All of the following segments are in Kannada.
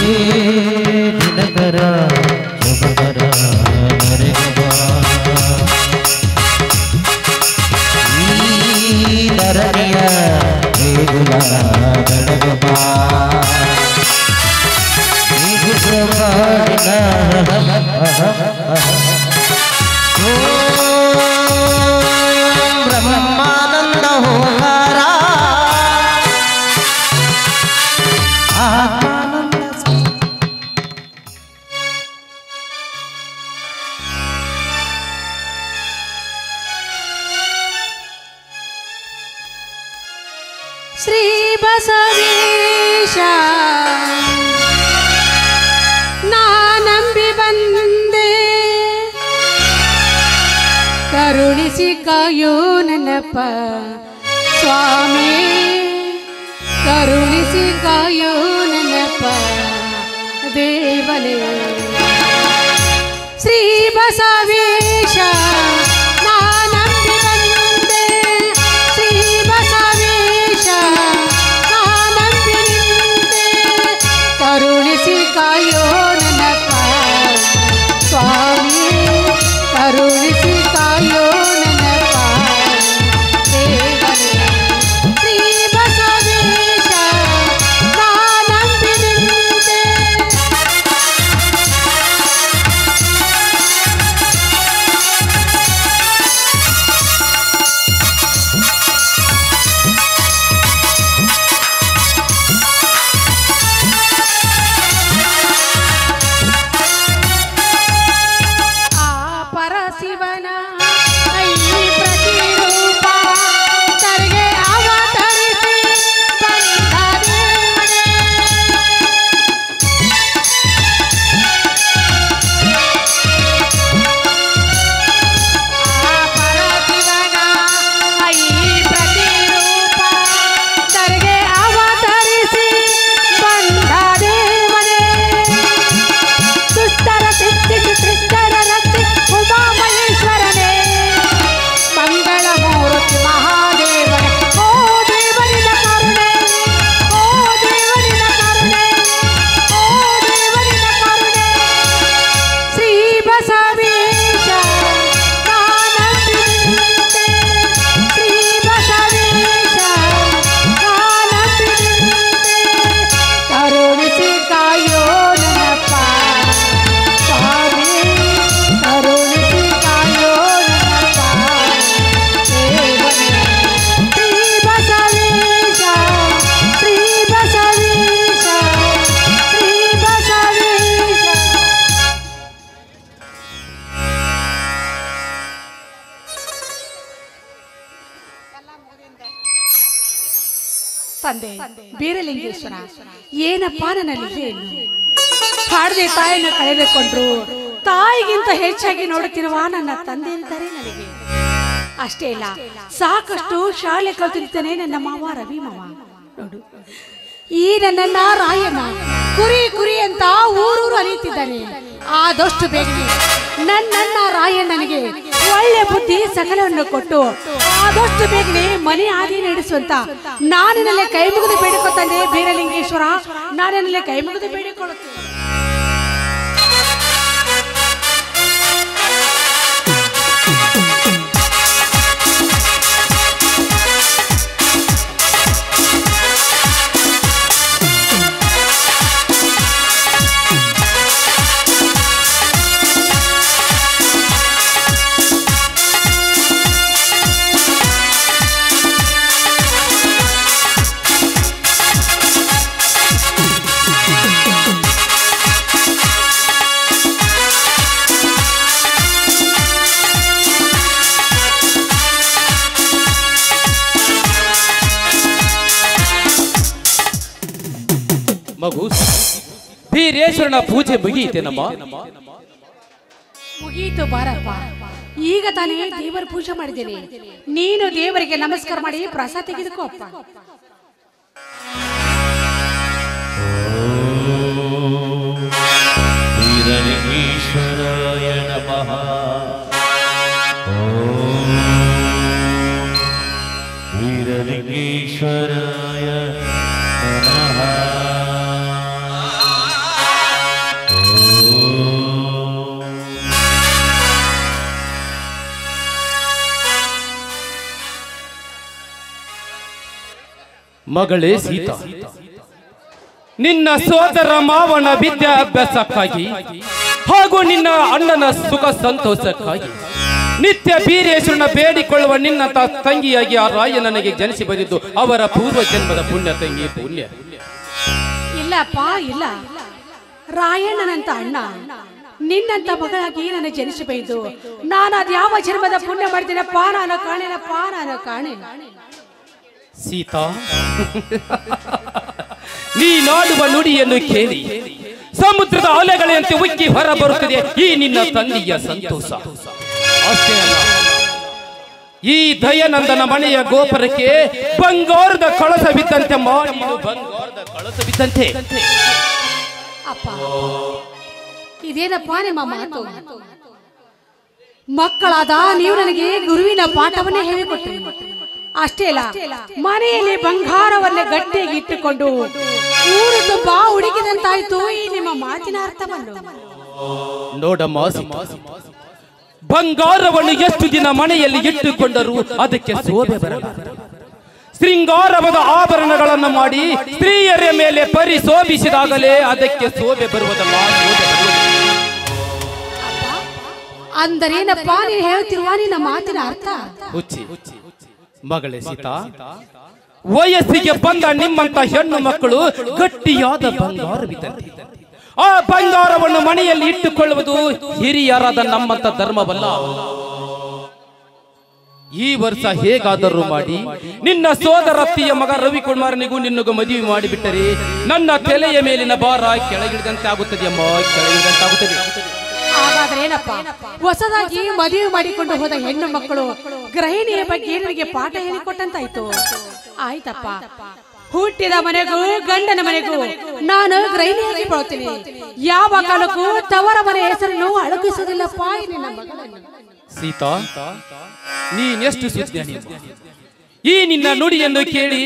ದಿನಕರ ಶುಭಕರ ನರೆಗಮ ಈ ಧರಣಿಯ ದೇಗುಲ ಬೆಳಗಮ ಬ್ರಹ್ಮಾನಂದ ಹೋಗಾರ ಶ್ರೀ ಬಸವೇಶ ನಾನಂಬಿ ಬಂದೆ ಕರುಣಿಸಿ ಕಾಯೋ ನನ್ನಪ್ಪ ಸ್ವಾಮಿ ಕರುಣಿಸಿ ಕಾಯೋ ನನ್ನಪ್ಪ ದೇವನೇ ಶ್ರೀ ಬಸವೇಶ ನಾನಂಬಿ ಬಂದೆ ಶ್ರೀ ಬಸವೇಶ ನಾನಂಬಿ ನಿಂತೆ ಕರುಣಿಸಿ ಕಾಯೋ ನನ್ನಪ್ಪ ಸ್ವಾಮಿ ಕರುಣಿಸಿ ಕಾಯೋ ನನ್ನಪ್ಪ ದೇವನೇ ಶ್ರೀ ಬಸವೇಶ ನಾನಂಬಿ ನಿಂತೆ ತಂದೆ ಬೀರಲಿಂಗೇಶ್ವರ ಏನಪ್ಪ ನನ್ನಲ್ಲಿ ಹೇಳು ಹಾಡದೆ ತಾಯಿನ ಕಳೆದುಕೊಂಡ್ರು ತಾಯಿಗಿಂತ ಹೆಚ್ಚಾಗಿ ನೋಡುತ್ತಿರುವ ನನ್ನ ತಂದೆ ಅಂತಾರೆ ನನಗೆ ಅಷ್ಟೇ ಇಲ್ಲ ಸಾಕಷ್ಟು ಶಾಲೆ ಕಲಿತಿರ್ತಾನೆ ನನ್ನ ಮಾವ ರವಿ ಮಾವ ನೋಡು ಈ ನನ್ನ ರಾಯಣ್ಣ ಕುರಿ ಕುರಿ ಅಂತ ಊರೂರು ಅರಿಯುತ್ತಿದ್ದಾನೆ ಆದಷ್ಟು ಬೇಗನೆ ನನ್ನ ರಾಯಣ್ಣನಿಗೆ ಒಳ್ಳೆ ಬುದ್ಧಿ ಸಕಲವನ್ನು ಕೊಟ್ಟು ಆದಷ್ಟು ಬೇಗನೆ ಮನೆ ಆದಿ ನಡೆಸುವಂತ ನಾನಿನಲ್ಲೇ ಕೈ ಮುಗಿದು ಬೇಡಿಕೊಳ್ತಾನೆ ಬೀರಲಿಂಗೇಶ್ವರ ನಾನಿನಲ್ಲೇ ಕೈ ಮುಗಿದು ಬೇಡಿಕೊಳ್ಳುತ್ತೇನೆ ಮಗು ಬೀರೇಶ್ವರನ ಪೂಜೆ ಮುಗಿಯಿತೇನಮ್ಮ ಮುಗಿಯಿತು ಬಾರಪ್ಪ ಈಗ ತಾನೇ ದೇವರ ಪೂಜೆ ಮಾಡಿದ್ದೇನೆ ನೀನು ದೇವರಿಗೆ ನಮಸ್ಕಾರ ಮಾಡಿ ಪ್ರಸಾದ ತೆಗೆದುಕೋ ಅಪ್ಪ ಬೀರಲಿಂಗೇಶ್ವರಾಯ ನಮಃ ಬೀರಲಿಂಗೇಶ್ವರಾಯ ನಮಃ ಮಗಳೇ ಸೀತಾ, ನಿನ್ನ ಸೋದರ ಮಾವನ ವಿದ್ಯಾಭ್ಯಾಸಕ್ಕಾಗಿ ಹಾಗೂ ನಿನ್ನ ಅಣ್ಣನ ಸುಖ ಸಂತೋಷಕ್ಕಾಗಿ ನಿತ್ಯ ಬೀರೇಶ್ವರನ ಬೇಡಿಕೊಳ್ಳುವ ನಿನ್ನ ತಂಗಿಯಾಗಿ ಆ ರಾಯ ನನಗೆ ಜನಿಸಿ ಬಂದಿದ್ದು ಅವರ ಪೂರ್ವ ಜನ್ಮದ ಪುಣ್ಯ ತಂಗಿ ಪುಣ್ಯ. ಇಲ್ಲಪ್ಪ ಇಲ್ಲ, ರಾಯಣ್ಣನಂತ ಅಣ್ಣ ನಿನ್ನಂತ ಮಗಳಾಗಿ ನನಗೆ ಜನಿಸಿ ಬೈದು ನಾನು ಅದ್ಯಾವ ಜನ್ಮದ ಪುಣ್ಯ ಮಾಡ್ತೀನಪ್ಪ, ನಾನು ಕಾಣೆ. ಸೀತಾ, ನೀನಾಡುವ ನುಡಿಯನ್ನು ಕೇಳಿ ಸಮುದ್ರದ ಅಲೆಗಳಂತೆ ಉಕ್ಕಿ ಹೊರ ಬರುತ್ತದೆ ಈ ನಿನ್ನ ತಂದೆಯ ಸಂತೋಷ. ಅಷ್ಟೇ ಅಲ್ಲ, ಈ ದಯಾನಂದನ ಮನೆಯ ಗೋಪುರಕ್ಕೆ ಬಂಗಾರದ ಕಳಸ ಬಿದ್ದಂತೆ ಬಂಗಾರದ ಕಳಸ ಬಿದ್ದಂತೆ. ಅಪ್ಪ, ಇದೇನಪ್ಪ ನಿಮ್ಮ ಮಾತು? ಮಕ್ಕಳಾದ ನೀವು ನನಗೆ ಗುರುವಿನ ಪಾಠವನ್ನೇ ಹೇಳಿಕೊಟ್ರಿ. ಅಷ್ಟೇ ಅಲ್ಲ, ಮನೆಯಲ್ಲಿ ಬಂಗಾರವನ್ನೇ ಗಟ್ಟಿಯಾಗಿ ಇಟ್ಟುಕೊಂಡು ಊರು ತುಂಬಾ ಹುಡುಕಿದಂತಾಯ್ತು ಈ ನಿಮ್ಮ ಮಾತಿನ ಅರ್ಥವನ್ನು. ನೋಡಮ್ಮ, ಬಂಗಾರವನ್ನು ಎಷ್ಟು ದಿನ ಮನೆಯಲ್ಲಿ ಇಟ್ಟುಕೊಂಡರೂ ಅದಕ್ಕೆ ಶೋಭೆ ಬರಲ್ಲ. ಶೃಂಗಾರವಾದ ಆಭರಣಗಳನ್ನು ಮಾಡಿ ಸ್ತ್ರೀಯರ ಮೇಲೆ ಪರಿಶೋಭಿಸಿದಾಗಲೇ ಅದಕ್ಕೆ ಶೋಭೆ ಬರುವುದಲ್ಲ. ಅಂದರೇನಪ್ಪ ನೀನು ಹೇಳ್ತಿರುವ ನಿನ್ನ ಮಾತಿನ ಅರ್ಥ? ಹುಚ್ಚಿ ಮಗಳೇ ಸೀತಾ, ವಯಸ್ಸಿಗೆ ಬಂದ ನಿಮ್ಮಂತ ಹೆಣ್ಣು ಮಕ್ಕಳು ಗಟ್ಟಿಯಾದ ಬಂಗಾರವಿದ್ದಂತೆ. ಆ ಬಂಗಾರವನ್ನು ಮನೆಯಲ್ಲಿ ಇಟ್ಟುಕೊಳ್ಳುವುದು ಹಿರಿಯರಾದ ನಮ್ಮಂತ ಧರ್ಮವಲ್ಲ. ಈ ವರ್ಷ ಹೇಗಾದರೂ ಮಾಡಿ ನಿನ್ನ ಸೋದರತ್ತಿಯ ಮಗ ರವಿಕುಮಾರನಿಗೂ ನಿನ್ನಗೂ ಮದುವೆ ಮಾಡಿಬಿಟ್ಟರೆ ನನ್ನ ತಲೆಯ ಮೇಲಿನ ಭಾರ ಕೆಳಗಿಳಿದಂತೆ ಆಗುತ್ತದೆ ಅಮ್ಮ, ಕೆಳಗಿಳಿದಂತೆ ಆಗುತ್ತದೆ. ಹಾಗಾದ್ರೆ ಏನಪ್ಪ, ಹೊಸದಾಗಿ ಮದುವೆ ಮಾಡಿಕೊಂಡು ಹೋದ ಹೆಣ್ಣು ಮಕ್ಕಳು ಗೃಹಿಣಿಯ ಬಗ್ಗೆ ನನಗೆ ಪಾಠ ಹೇಳಿಕೊಟ್ಟಂತಾಯ್ತು. ಆಯ್ತಪ್ಪ, ಹುಟ್ಟಿದ ಮನೆಗೂ ಗಂಡನ ಮನೆಗೂ ನಾನು ಗೃಹಿಣಿಯಾಗಿ ಬಾಳ್ತೀನಿ. ಯಾವ ಕಾಲಕ್ಕೂ ತವರ ಮನೆ ಹೆಸರನ್ನು ಅಳಗಿಸುವುದಿಲ್ಲಪ್ಪ ನಿನ್ನ ಮಗಳನ್ನು. ಸೀತಾ, ನೀನೆಷ್ಟು ಸುಜ್ಞಾನಿ. ಈ ನಿನ್ನ ನುಡಿಯನ್ನು ಕೇಳಿ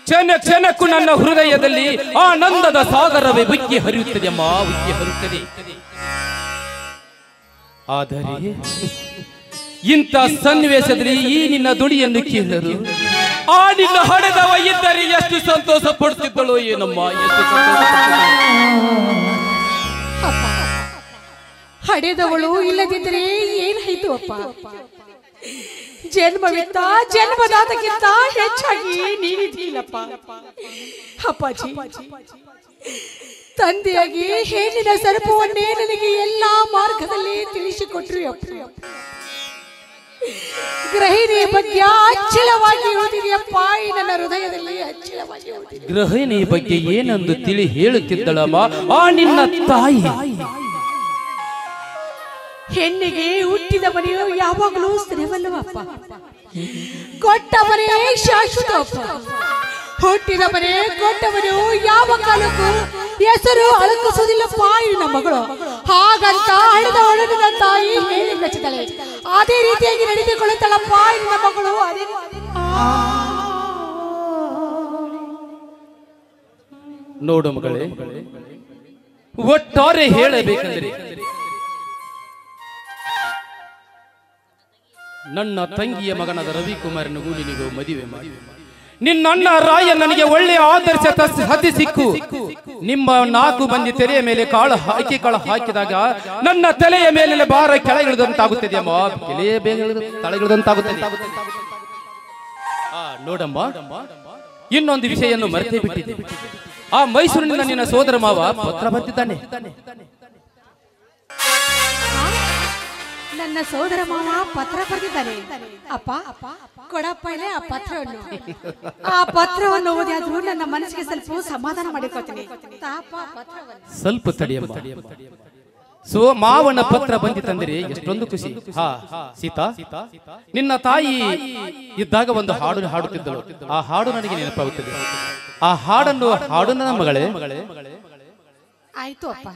ಕ್ಷಣಕ್ಕೂ ನನ್ನ ಹೃದಯದಲ್ಲಿ ಆನಂದದ ಸಾಗರವೇ ಉಕ್ಕಿ ಹರಿಯುತ್ತದೆ ಅಮ್ಮ, ಉಕ್ಕಿ ಹರಿಯುತ್ತದೆ. ಆದರೆ ಇಂಥ ಸನ್ನಿವೇಶದಲ್ಲಿ ಈ ನಿನ್ನ ನುಡಿಯನ್ನು ಕೇಳರು ಆ ನಿನ್ನ ಹಡೆದವ ಇದ್ದರೆ ಎಷ್ಟು ಸಂತೋಷ ಪಡುತ್ತಿದ್ದಳು ಏನಮ್ಮ, ಎಷ್ಟು ಹಡೆದವಳು ಇಲ್ಲದಿದ್ದರೆ ಏನಾಯ್ತು ಅಪ್ಪ? ಜನ್ಮವಿತ್ತ ಜನ್ಮದಾತಕ್ಕಿಂತ ಹೆಚ್ಚಾಗಿ ನೀನಿದ್ದೀಲಪ್ಪ. ಅಪ್ಪಾಜಿ, ತಂದೆಯಾಗಿ ಹೆಣ್ಣಿನ ಸರಪವನ್ನೇ ನನಗೆ ಎಲ್ಲಾ ಮಾರ್ಗದಲ್ಲಿ ತಿಳಿಸಿಕೊಟ್ರಿ ಅಪ್ಪ. ಗೃಹಿಣಿಯ ಬಗ್ಗೆ ಅಚ್ಚಳವಾಗಿ ಓದಿದೆಯಪ್ಪ ನನ್ನ ಹೃದಯದಲ್ಲಿ, ಅಚ್ಚಳವಾಗಿ ಓದಿದೆ. ಗೃಹಿಣಿ ಬಗ್ಗೆ ಏನೆಂದು ತಿಳಿ ಹೇಳುತ್ತಿದ್ದಳಮ್ಮ ಆ ನಿನ್ನ ತಾಯಿ. ಹೆಣ್ಣಿಗೆ ಹುಟ್ಟಿದ ಮನೆಯು ಯಾವಾಗಲೂ ಸ್ಥಿರವಲ್ಲವಪ್ಪ, ಕೊಟ್ಟ ಮನೆ ಶಾಶ್ವತವಪ್ಪ. ಹುಟ್ಟಿದ ಮನೆ ಕೊಟ್ಟ ಮನೆಯು ಯಾವ ಕಾಲಕ್ಕೂ ಹೆಸರು ಅಳಕಿಸುವುದಿಲ್ಲಪ್ಪ ನನ್ನ ಮಗಳು. ಹಾಗಂತ ಹಳೆದ ಒಳಗಿನ ತಾಯಿ ಹೇಳಿ ಮೆಚ್ಚಿದಳೆ, ಅದೇ ರೀತಿಯಾಗಿ ನಡೆದುಕೊಳ್ಳುತ್ತಾಳಪ್ಪ ನನ್ನ ಮಗಳು. ಅದೇ ನೋಡು ಮಗಳೇ, ಒಟ್ಟಾರೆ ಹೇಳಬೇಕೆಂದರೆ ನನ್ನ ತಂಗಿಯ ಮಗನಾದ ರವಿಕುಮಾರನಿಗೂ ನಿನಗೂ ಮದುವೆ ಮಾಡಿ ನಿನ್ನ ಅಣ್ಣ ರಾಯ ನನಗೆ ಒಳ್ಳೆಯ ಆದರ್ಶ ಹತ್ತಿ ಸಿಕ್ಕು ನಿಮ್ಮ 4 ಮಂದಿ ತೆರೆಯ ಮೇಲೆ ಕಾಳು ಹಾಕಿದಾಗ ನನ್ನ ತಲೆಯ ಮೇಲೆ ಭಾರ ಕೆಳಗಿಳಿದಂತಾಗುತ್ತದೆ ಅಮ್ಮ, ತಳಗಿಳಿದಂತಾಗುತ್ತದೆ. ನೋಡಮ್ಮ, ಇನ್ನೊಂದು ವಿಷಯನ್ನು ಮರೆತೇ ಬಿಟ್ಟಿದೆ. ಆ ಮೈಸೂರಿನಿಂದ ನಿನ್ನ ಸೋದರ ಮಾವ ಪತ್ರ ಬರ್ತಿದ್ದಾನೆ. ನನ್ನ ಸೋದರ ಮಾವ ಪತ್ರ ಬರೆದಿದ್ದಾನೆ. ಅಪ್ಪ, ಕೊಡಪ್ಪ ಇಲ್ಲ ಆ ಪತ್ರವನ್ನು ಓದಿಯಾದ್ರೂ ನನ್ನ ಮನಸ್ಸಿಗೆ ಸ್ವಲ್ಪ ಸಮಾಧಾನ ಮಾಡಿಕೊಳ್ತೀನಿ. ಸ್ವಲ್ಪ ತಡಿಯಮ್ಮ. ಮಾವನ ಪತ್ರ ಬಂದಿತ್ತಂದ್ರೆ ಎಷ್ಟೊಂದು ಖುಷಿ. ಸೀತಾ, ನಿನ್ನ ತಾಯಿ ಇದ್ದಾಗ ಒಂದು ಹಾಡು ಹಾಡುತ್ತಿದ್ದಳು. ಆ ಹಾಡು ನನಗೆ ನೆನಪಾಗುತ್ತದೆ. ಆ ಹಾಡನ್ನು ಹಾಡು ನನ್ನ ಮಗಳೇ. ಆಯ್ತು ಅಪ್ಪ.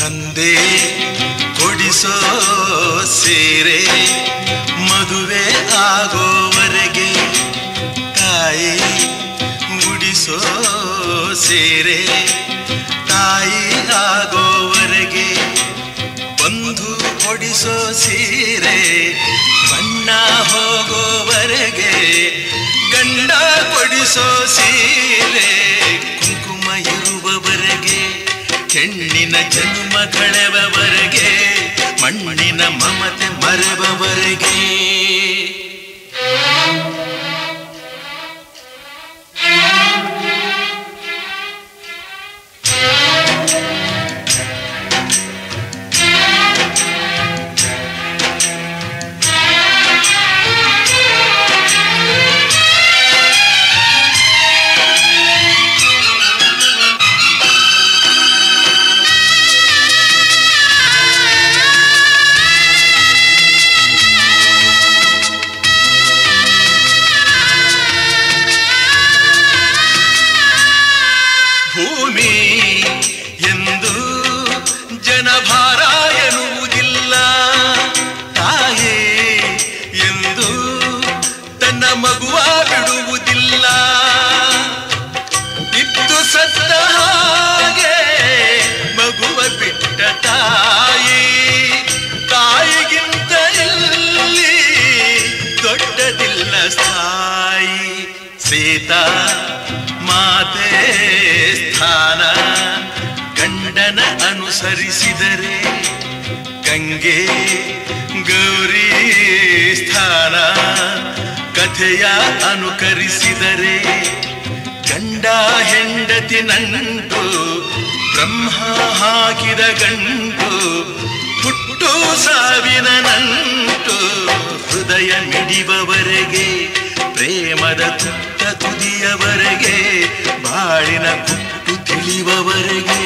ತಂದೆ ಕೊಡಿಸೋ ಸೀರೆ ಮದುವೆ ಆಗೋವರೆಗೆ, ತಾಯಿ ಉಡಿಸೋ ಸೀರೆ ತಾಯಿ ಆಗೋವರೆಗೆ, ಬಂಧು ಕೊಡಿಸೋ ಸೀರೆ ಬಣ್ಣ ಹೋಗೋವರೆಗೆ, ಗಂಡ ಕೊಡಿಸೋ ಸೀರೆ ಕುಂಕುಮ ಇರುವವರೆಗೆ, ಹೆಣ್ಣಿನ ಜನ್ಮ ಕಳೆವವರೆಗೆ, ಮಣ್ಣಿನ ಮಮತೆ ಮರೆವವರೆಗೆ. ಭೂಮಿ ಎಂದು ಜನಭಾರ ಎನ್ನುವುದಿಲ್ಲ, ತಾಯಿ ಎಂದು ತನ್ನ ಮಗುವ ಬಿಡುವುದಿಲ್ಲ. ಇದ್ದು ಸತ್ತ ಹಾಗೆ ಮಗುವ ಬಿಟ್ಟ ತಾಯಿ, ತಾಯಿಗಿಂತ ಇಲ್ಲಿ ದೊಡ್ಡದಿಲ್ಲ ಸ್ಥಾಯಿ. ಸೀತಾ ಮಾತೆ ಸ್ಥಾನ ಗಂಡನ ಅನುಸರಿಸಿದರೆ, ಗಂಗೆ ಗೌರಿ ಸ್ಥಾನ ಕಥೆಯ ಅನುಕರಿಸಿದರೆ, ಗಂಡ ಹೆಂಡತಿ ನಂಟು ಬ್ರಹ್ಮ ಹಾಕಿದ ಗಂಟು, ಹುಟ್ಟು ಸಾವಿನ ನಂಟು ಹೃದಯ ಮಿಡಿಬವರೆಗೆ, ಪ್ರೇಮದ ತುತ್ತ ತುದಿಯವರೆಗೆ, ಬಾಳಿನ ಗುಟ್ಟು ತಿಳಿಯುವವರೆಗೆ.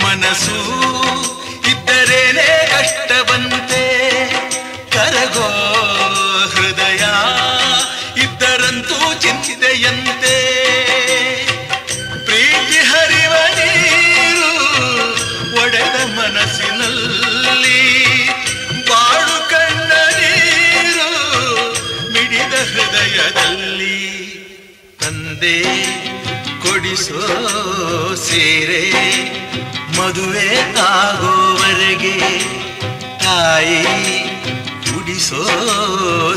ಮನಸ್ಸು ಇದ್ದರೇನೆ ಕಷ್ಟವಂತೆ, ಕರಗೋ ಹೃದಯ ಇದ್ದರಂತೂ ಚಿಂತೆಯಂತೆ. ಪ್ರೀತಿ ಹರಿವ ನೀರು ಒಡೆದ ಮನಸ್ಸಿನಲ್ಲಿ, ಬಾಳು ಕಣ್ಣ ನೀರು ಮಿಡಿದ ಹೃದಯದಲ್ಲಿ. ತಂದೆ ಕೊಡಿಸೋ ಸೀರೆ ಮದುವೆ ಆಗೋವರೆಗೆ, ತಾಯಿ ಉಡಿಸೋ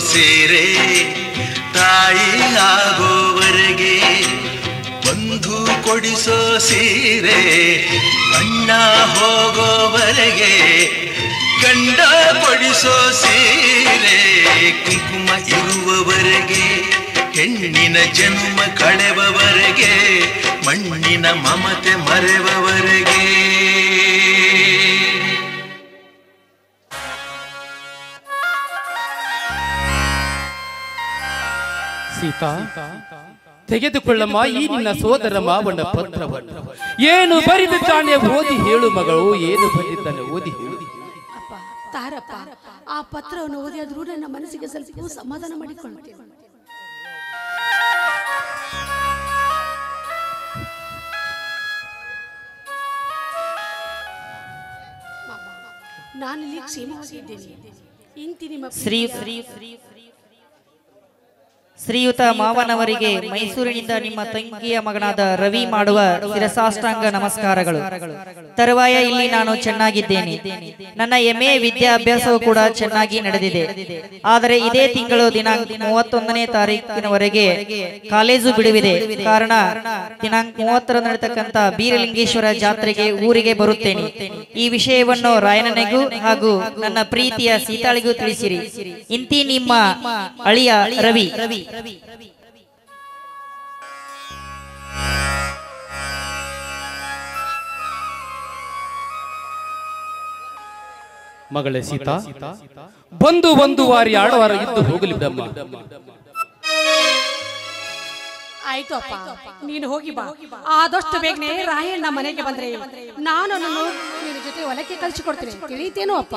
ಸೀರೆ ತಾಯಿ ಆಗೋವರೆಗೆ, ಬಂಧು ಕೊಡಿಸೋ ಸೀರೆ ಬಣ್ಣ ಹೋಗೋವರೆಗೆ, ಗಂಡ ಕೊಡಿಸೋ ಸೀರೆ ಕುಂಕುಮ ಇರುವವರೆಗೆ, ಹೆಣ್ಣಿನ ಜನ್ಮ ಕಳೆವವರೆಗೆ, ಮಣ್ಣಿನ ಮಮತೆ ಮರೆವವರೆಗೆ. ಸೀತಾ, ತೆಗೆದುಕೊಳ್ಳಮ್ಮ ಈ ನಿನ್ನ ಸೋದರ ಮಾವನ ಪತ್ರವನ್ನು. ಏನು ಬರೆದಿದ್ದಾನೆ ಓದಿ ಹೇಳು ಮಗಳು, ಏನು ಬರೆದಿದ್ದಾನೆ ಓದಿ ಹೇಳು. ಅಪ್ಪ ತಾರಪ್ಪ, ಆ ಪತ್ರವನ್ನು ಓದಿಯಾದ್ರೂ ನನ್ನ ಮನಸ್ಸಿಗೆ ಸ್ವಲ್ಪ ಸಮಾಧಾನ ಮಾಡಿಕೊಳ್ಳುತ್ತೇನೆ. ನಾನಿಲ್ಲಿ ಕ್ಷೇಮವಾಗಿದ್ದೇನೆ. ಇಂತಿ ನಿಮ್ಮ ಶ್ರೀಯುತ ಮಾವನವರಿಗೆ ಮೈಸೂರಿನಿಂದ ನಿಮ್ಮ ತಂಗಿಯ ಮಗನಾದ ರವಿ ಮಾಡುವ ಶಿರಸಾಷ್ಟಾಂಗ ನಮಸ್ಕಾರಗಳು. ತರುವಾಯ ಇಲ್ಲಿ ನಾನು ಚೆನ್ನಾಗಿದ್ದೇನೆ. ನನ್ನ MA ವಿದ್ಯಾಭ್ಯಾಸವೂ ಕೂಡ ಚೆನ್ನಾಗಿ ನಡೆದಿದೆ. ಆದರೆ ಇದೇ ತಿಂಗಳು ದಿನಾಂಕ 31ನೇ ತಾರೀಕಿನವರೆಗೆ ಕಾಲೇಜು ಬಿಡುವಿದೆ. ಕಾರಣ ದಿನಾಂಕ 30 ನಡೆತಕ್ಕಂತ ಬೀರಲಿಂಗೇಶ್ವರ ಜಾತ್ರೆಗೆ ಊರಿಗೆ ಬರುತ್ತೇನೆ. ಈ ವಿಷಯವನ್ನು ರಾಯಣ್ಣನಿಗೂ ಹಾಗೂ ನನ್ನ ಪ್ರೀತಿಯ ಸೀತಾಳಿಗೂ ತಿಳಿಸಿರಿ. ಇಂತಿ ನಿಮ್ಮ ಅಳಿಯ ರವಿ. ಮಗಳೇ ಸೀತಾ, ಒಂದು ವಾರಿ ಆಡವಾರ ಇದ್ದು ಹೋಗಲಿ ಬಿಡಮ್ಮ. ಆಯ್ತು ಅಪ್ಪ, ನೀನು ಹೋಗಿ ಬಾ. ಆದಷ್ಟು ಬೇಗನೆ ರಾಯಣ್ಣ ಮನೆಗೆ ಬಂದ್ರೆ ನಾನು ನಿನ್ನ ಜೊತೆ ಹೊಲಕ್ಕೆ ಕಳಿಸಿಕೊಡ್ತೀನಿ. ತಿಳಿತೇನೋ ಅಪ್ಪ?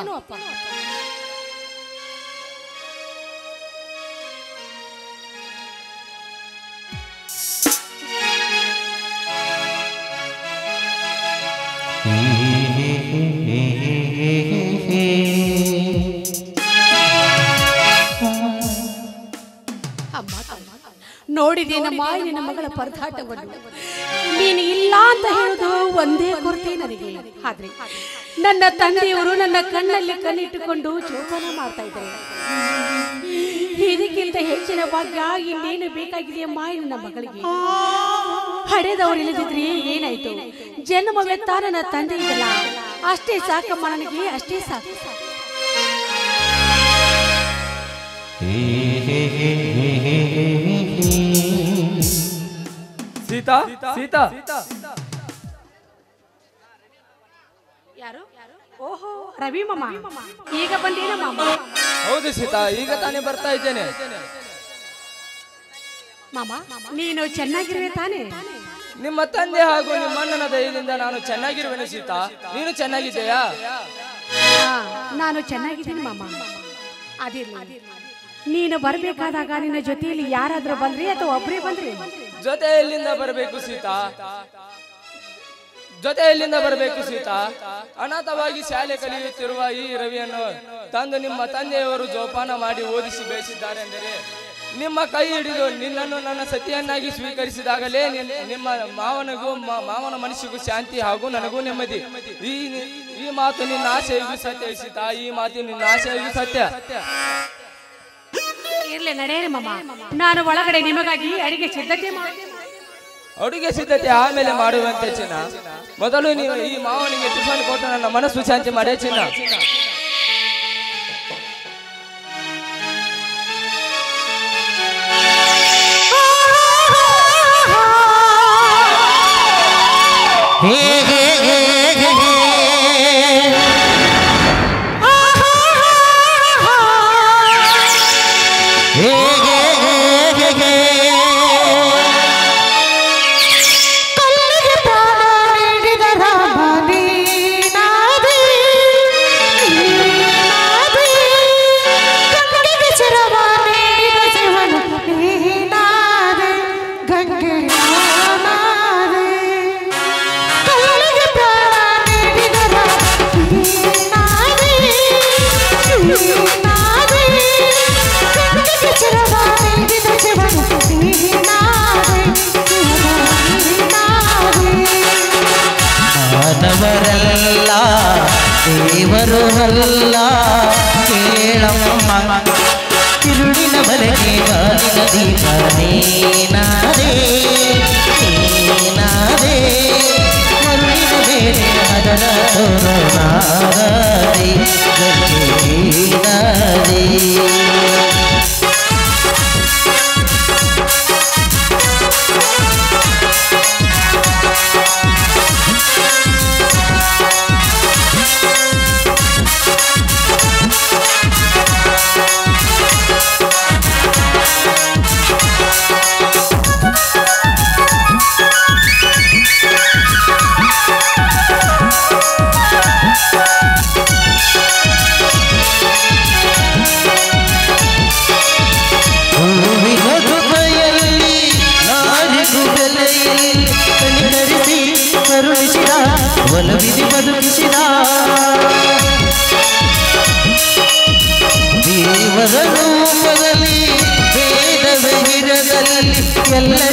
ನೋಡಿದೇನಮ್ಮ ನಿನ್ನ ಮಗಳ ಪರದಾಟವನ್ನು. ನೀನು ಇಲ್ಲ ಅಂತ ಹೇಳುದು ಒಂದೇ ಕೊರತೆ ನನಗೆ. ಆದ್ರೆ ನನ್ನ ತಂದೆಯವರು ನನ್ನ ಕಣ್ಣಲ್ಲಿ ಕಣ್ಣಿಟ್ಟುಕೊಂಡು ಜೋಪಾನ ಮಾಡ್ತಾ ಇದ್ದಾರೆ. ಇದಕ್ಕಿಂತ ಹೆಚ್ಚಿನ ಭಾಗ್ಯ ಇನ್ನೇನು ಬೇಕಾಗಿದೆಯಮ್ಮ ನನ್ನ ಮಗಳಿಗೆ? ಹಡೆದವರು ಇಲ್ಲದಿದ್ರೆ ಏನಾಯ್ತು? ಜನ್ಮವೆತ್ತ ನನ್ನ ತಂದೆ ಇದಲ್ಲ, ಅಷ್ಟೇ ಸಾಕಮ್ಮ ನನಗೆ, ಅಷ್ಟೇ ಸಾಕು. ಸೀತಾ, ಸೀತಾ, ಯಾರು? ಓಹೋ, ರವಿ ಮಾಮ, ಈಗ ಬಂದೇನ ಮಾಮ? ಹೌದು ಸೀತಾ, ಈಗ ತಾನೇ ಬರ್ತಾ ಇದ್ದೇನೆ. ಮಾಮ, ನೀನು ಚೆನ್ನಾಗಿರುವೆ ತಾನೇ? ನಿಮ್ಮ ತಂದೆ ಹಾಗೂ ನಿಮ್ಮ ಅಣ್ಣನ ದಯದಿಂದ ನಾನು ಚೆನ್ನಾಗಿರುವೆನು ಸೀತಾ. ನೀನು ಚೆನ್ನಾಗಿದ್ದೀಯಾ? ನಾನು ಚೆನ್ನಾಗಿದ್ದೀನಿ ಮಾಮ. ಅದಿರ್ಲಿ, ನೀನು ಬರ್ಬೇಕಾದಾಗ ನಿನ್ನ ಜೊತೆಯಲ್ಲಿ ಯಾರಾದ್ರೂ ಬಂದ್ರಿ ಅಥವಾ ಒಬ್ಬರೇ ಬಂದ್ರಿ? ಜೊತೆ ಎಲ್ಲಿಂದ ಬರಬೇಕು ಸೀತಾ? ಜೊತೆ ಎಲ್ಲಿಂದ ಬರಬೇಕು ಸೀತಾ? ಅನಾಥವಾಗಿ ಶಾಲೆ ಕಲಿಯುತ್ತಿರುವ ಈ ರವಿಯನ್ನು ತಂದು ನಿಮ್ಮ ತಂದೆಯವರು ಜೋಪಾನ ಮಾಡಿ ಓದಿಸಿ ಬೆಳೆಸಿದ್ದಾರೆ ಎಂದರೆ, ನಿಮ್ಮ ಕೈ ಹಿಡಿದು ನಿನ್ನನ್ನು ನನ್ನ ಸತಿಯನ್ನಾಗಿ ಸ್ವೀಕರಿಸಿದಾಗಲೇ ನಿಮ್ಮ ಮಾವನ ಮನಸ್ಸಿಗೂ ಶಾಂತಿ ಹಾಗೂ ನನಗೂ ನೆಮ್ಮದಿ. ಈ ಮಾತು ನಿನ್ನ ಆಶೆಗೂ ಸತ್ಯ ಸೀತಾ. ಈ ಮಾತು ನಿನ್ನ ಆಶೆಗೂ ಸತ್ಯ. ಇರ್ಲಿ, ನಡೆಯಿರಿ ಮಾಮ. ನಾನು ಒಳಗಡೆ ನಿಮಗಾಗಿ ಅಡಿಗೆ ಸಿದ್ಧತೆ ಮಾಡಿ. ಅಡುಗೆ ಸಿದ್ಧತೆ ಆಮೇಲೆ ಮಾಡುವಂತೆ ಚಿನ್ನ. ಮೊದಲು ನೀವು ಈ ಮಾವನಿಗೆ ಟಿಫನ್ ಕೊಟ್ಟು ನನ್ನ ಮನಸ್ಸು ಶಾಂತಿ ಮಾಡೇ ಚಿನ್ನ. ಮಾನವರಲ್ಲ ದೇವರು ಅಲ್ಲ ಕೇಳಮ್ಮ, ತಿರುಳಿನ ಬಲೆಗೆ ಗಾಳಿನ ದೀಪ ನೀನಾದೆ, ನೀನಾದೆ ಮರುಳಿನ ಬೇರೆ ಅದರ ತೋರಣಾದೆ, ನೀನಾದೆ.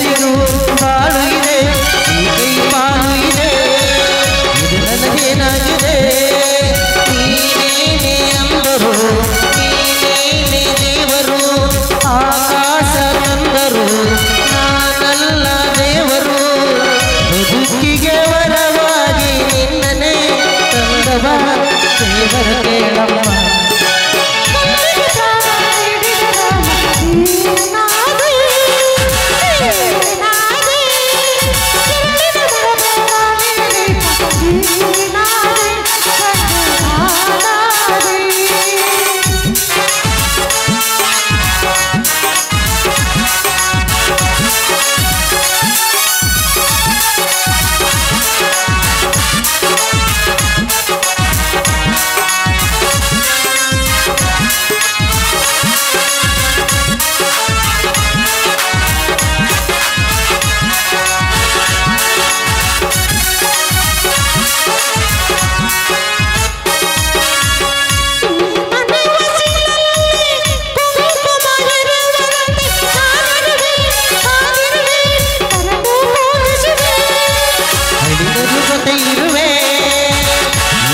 ಜಗತ್ತಿಗೂ ಬಾಳು ಇದೆ ಈ ಕೈ ಬಾಳು ಇದೆ ಇದು ನನಗೇನಾಗಿದೆ ನೀನೇನೆ ಅಂದರು ನೀನೇನೆ ದೇವರು ಆಕಾಶ ತಂದರು ನಾನಲ್ಲ ದೇವರು ಬದುಕಿಗೆ ವರವಾಗಿ ನಿನ್ನನೆ ತಂದವ ದೇವರ ಕೇಳಮ್ಮ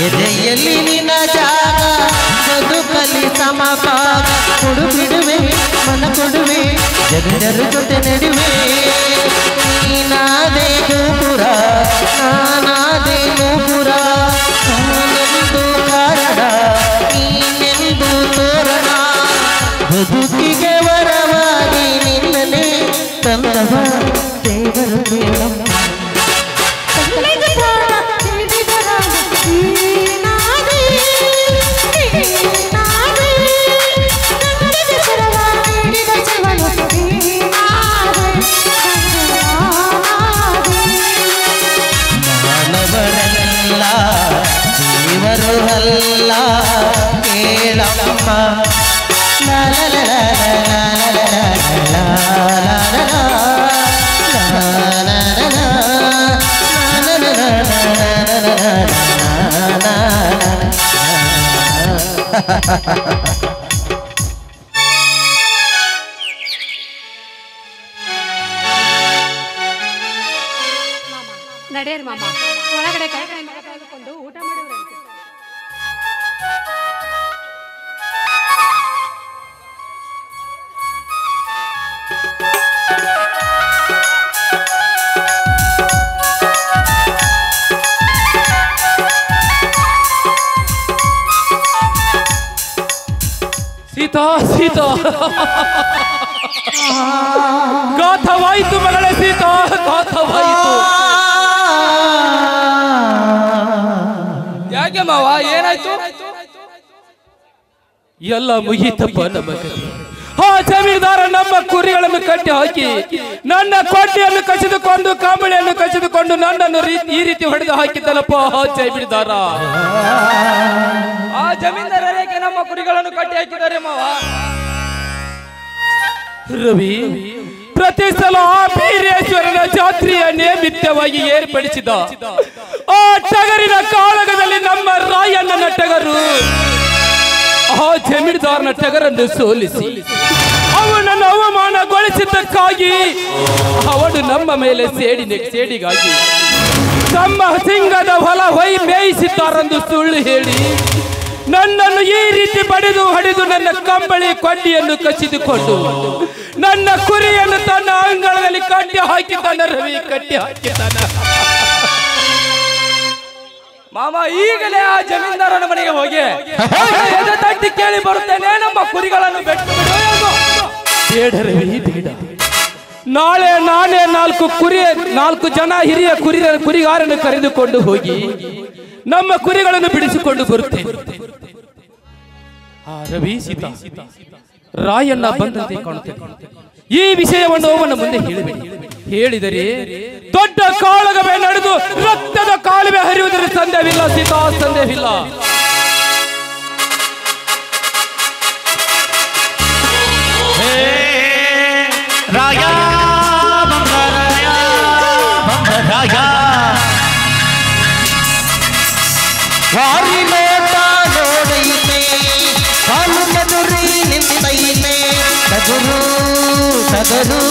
ಎದೆಯಲ್ಲಿ ನಿನ್ನ ಜಾಗ ಬದುಕಲಿ ಸಮಪಾಗ ಕೊಡು ಬಿಡುವೆ ಮನ ಕೊಡುವೆ ಜನರ ಜೊತೆ ನಡುವೆ ನೀನಾದೆ ಗೋಪುರ ನಾನಾದೆ ಗೋಪುರ ನಾನೆಂದು ಕಾರಣ ನೀನೆಂದು ತೋರಣ ಬದುಕಿಗೆ ವರವಾಗಿ ನಿನ್ನನೆ ತಂದವ ದೇವರು ಕೇಳಮ್ಮ ಮಾನವರಲ್ಲ ದೇವರು ಅಲ್ಲ ಕೇಳಮ್ಮ ನಡೆಯರ್ ಮಾಮ ಒಳಗಡೆ ಕೈ ಕೈ ಮುಖ ತೊಳೆದುಕೊಂಡು ಊಟ ಮಾಡಿದ್ರಂತೆ. ಸೀತಾ ಸೀತಾ ಗಾಥವಾಯಿತು ಮಗಳೇ ಸೀತಾ ಗಾಥವಾಯಿತು. ಯಾಕೆ ಮಾವ ಏನಾಯ್ತು? ಎಲ್ಲ ಮುಗೀತಪ್ಪ ನಮ್ಮ ಕಥೆ. ಆ ಜಮೀನ್ದಾರ ನಮ್ಮ ಕುರಿಗಳನ್ನು ಕಟ್ಟಿ ಹಾಕಿ ನನ್ನ ಕೊಟ್ಟಿಯನ್ನು ಕಸಿದುಕೊಂಡು ಕಾಂಬಳಿಯನ್ನು ಕಸಿದುಕೊಂಡು ನನ್ನನ್ನು ಈ ರೀತಿ ಹೊಡೆದು ಹಾಕಿದ್ದನಪ್ಪ ಆ ಜಮೀನ್ದಾರ. ಆ ಜಮೀನ್ದಾರ ಏಕೆ ನಮ್ಮ ಕುರಿಗಳನ್ನು ಕಟ್ಟಿ ಹಾಕಿದ್ದಾರೆ ಮಾವ? ರವಿ, ಪ್ರತಿ ಸಲ ಆ ಬೀರೇಶ್ವರನ ಜಾತ್ರೆಯ ನೇಮಿತ್ಯವಾಗಿ ಏರ್ಪಡಿಸಿದ ಆ ಟಗರಿನ ಕಾಳಗದಲ್ಲಿ ನಮ್ಮ ರಾಯಣ್ಣನ ಟಗರು ಆ ಜಮೀನ್ದಾರನ ಟಗರನ್ನು ಸೋಲಿಸಿ ಅವನನ್ನು ಅವಮಾನಗೊಳಿಸಿದ್ದಕ್ಕಾಗಿ ಅವನು ನಮ್ಮ ಮೇಲೆ ಸೇಡಿಗಾಗಿ ತಮ್ಮ ಸಿಂಗದ ಹೊಲ ಹೊಯ್ ಮೇಯಿಸಿದ್ದಾರೆಂದು ಸುಳ್ಳು ಹೇಳಿ ನನ್ನನ್ನು ಈ ರೀತಿ ಹೊಡೆದು ನನ್ನ ಕಂಬಳಿ ಕೊಂಡಿಯನ್ನು ಕಸಿದುಕೊಂಡು ನನ್ನ ಕುರಿಯನ್ನು ತನ್ನ ಅಂಗಳದಲ್ಲಿ ಕಟ್ಟಿ ಹಾಕಿದ್ದಾನೆ. ರವಿ ಕಟ್ಟಿ ಹಾಕಿದ್ದಾನ. ಮಾಮ ಈಗಲೇ ಆ ಜಮೀನ್ದಾರನ ಮನೆಗೆ ಹೋಗಿ ಎದೆ ತಟ್ಟಿ ಕೇಳಿ ಬರುತ್ತೇನೆ, ನಮ್ಮ ಕುರಿಗಳನ್ನು ಬಿಟ್ಟು ಬಿಡು. ಬೇಡ ರವಿ ಬೇಡ. ನಾಳೆ ನಾನೇ 4 ಜನ ಹಿರಿಯ ಕುರಿಗಾರನ್ನು ಕರೆದುಕೊಂಡು ಹೋಗಿ ನಮ್ಮ ಕುರಿಗಳನ್ನು ಬಿಡಿಸಿಕೊಂಡು ಬರುತ್ತೇನೆ. ರವಿ ಸೀತಾ ರಾಯಣ್ಣ ಬಂದಂತೆ ಕಾಣುತ್ತೇನೆ. ಈ ವಿಷಯವನ್ನು ಅವನ ಮುಂದೆ ಹೇಳಿದರೆ ದೊಡ್ಡ ಕಾಳಗವೇ ನಡೆದು ರಕ್ತದ ಕಾಲುವೆ ಹರಿಯುವುದರ ಸಂದೇಹವಿಲ್ಲ ಸೀತಾ, ಸಂದೇಹವಿಲ್ಲ. ರಾಯ ಬಂಬರಾಯ ವಾರಿ ನೋಟ ನೋಡೈತೆ ಕಾಲು ಮದುರಿ ನಿಂತೈತೆ ಟಗರು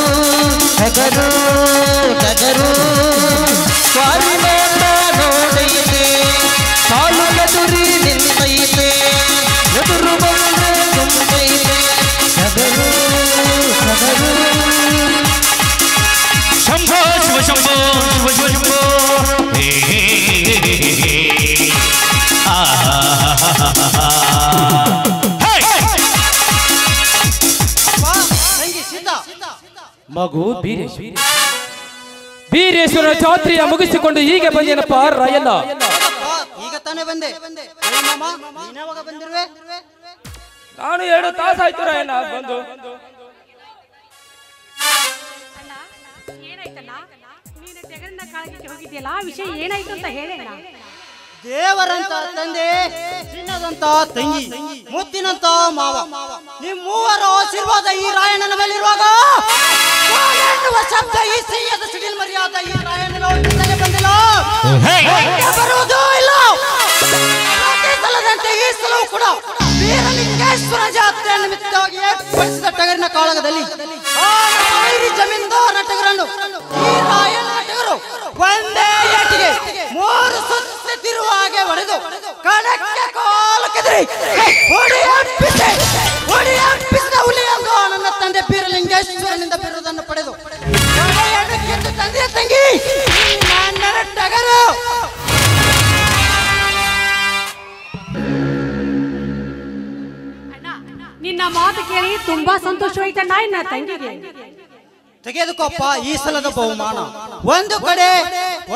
ಟಗರು ಟಗರು ಸ್ವಾಮಿ ನೋಟ ನೋಡೈತೆ ಸಾಲು ಕದುರಿ ನಿಂತೈತೆ ಎದುರು ಬಂದ್ರೆ ತುಂಬೈತೆ ಟಗರು ಟಗರು ಶಂಭೋ ಶಿವ ಶಂಭೋ ಶಿವ ಶಿವ ಶಂಭೋ ಮಗು ಬೀರೇಶ್ವರ ಜಾತ್ರೆಯ ಮುಗಿಸಿಕೊಂಡು ಹೀಗೆ ಬಂದೇನಪ್ಪ ರಾಯಣ್ಣ. ಈಗ ತಾನೇ ಬಂದೆ. ಯಾವಾಗ ಬಂದಿರುವೆ? ನಾನು 2 ತಾಸು ಆಯ್ತು ರಾಯಣ್ಣ ಬಂದು. ಏನಾಯ್ತಣ್ಣ? ನೀನು ಟಗರನ್ನ ಕಾಳಗಕ್ಕೆ ಹೋಗಿದ್ಯಲ್ಲ, ಆ ವಿಷಯ ಏನಾಯ್ತು ಅಂತ ಹೇಳಣ್ಣ. ದೇವರಂತ ತಂದೆ, ಚಿನ್ನದಂತ ತಂಗಿ, ಮುತ್ತಿನಂತ ಮಾವ, ನಿಮ್ ಮೂವರ ಆಶೀರ್ವಾದ ಈ ರಾಯಣ್ಣನ ಮೇಲಿರುವಾಗ ಶಬ್ದ ಈ ಸಿಹಿಯಾದ ಸಿಡಿಲ್ ಮರ್ಯಾದ ಈ ರಾಯಣ್ಣನ ಹೊಟ್ಟೆಗೆ ಬಂದಿಲ್ಲ, ಬರುವುದೂ ಇಲ್ಲ. ಪ್ರತಿ ಸಲದಂತೆ ಈ ಸಲವೂ ಕೂಡ ವೀರಲಿಂಗೇಶ್ವರ ಜಾತ್ರೆ ನಿಮಿತ್ತವಾಗಿ ಏರ್ಪಡಿಸಿದ ಟಗರಿನ ಕಾಳಗದಲ್ಲಿ ಜಮೀನ್ದಾರ ಟಗರನ್ನು ಈ ರಾಯಣ್ಣನ ಟಗರು ಒಂದೇ ಏಟಿಗೆ 3 ಸುತ್ತಿರುವ ಹಾಗೆ ಹೊಡೆದು ಕಣಕ್ಕೆ ಕಾಲು ಕೆದರಿ ಹೊಡೆಯಪ್ಪಿಸಿದ ಹುಲಿಯಂದು ನನ್ನ ತಂದೆ ಬೀರಲಿಂಗೇಶ್ವರನಿಂದ ಬಿರುದನ್ನು ಪಡೆದು ತಂದೆ ತಂಗಿ ನನ್ನ ಟಗರು. ನಿನ್ನ ಮಾತು ಕೇಳಿ ತುಂಬಾ ಸಂತೋಷವಾಯ್ತಣ್ಣ. ನಿನ್ನ ತಂಗಿಗೆ ತೆಗೆದುಕೊಪ್ಪ ಈ ಸಲದ ಬಹುಮಾನ. ಒಂದು ಕಡೆ